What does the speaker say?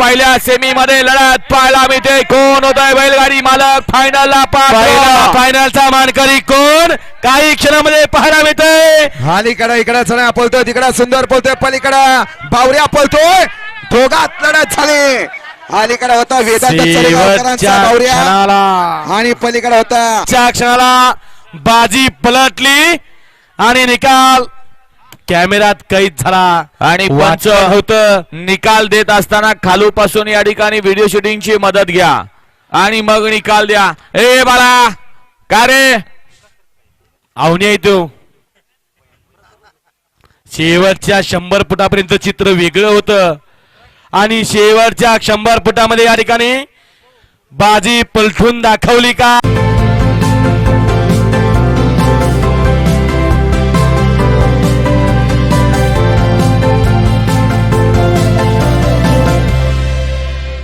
पहिल्या सेमी मध्ये लढत पाहायला मिळते. कोण होतोय बैलगाडी मालक फायनलला फायनलचा मानकरी कोण काही क्षणामध्ये पाहायला मिळते. अलीकडे इकडे चढा पळतोय तिकडे सुंदर पळतोय पलीकडे बावऱ्या पळतोय दोघात लढत झाली. अलीकडे होता वेदांत चरेगावकरांचा बावऱ्या आणि पलीकडे होता त्या क्षणाला बाजी पलटली आणि निकाल कॅमेऱ्यात कैद झाला आणि पंच होत निकाल देत असताना खालूपासून या ठिकाणी व्हिडिओ शूटिंगची मदत घ्या आणि मग निकाल द्या. ए बाळा का रे आवणी येतो. शेवटच्या 100 फुटापर्यंत चित्र वेगळं होतं आणि शेवटच्या 100 फुटामध्ये या ठिकाणी बाजी पलटून दाखवली का.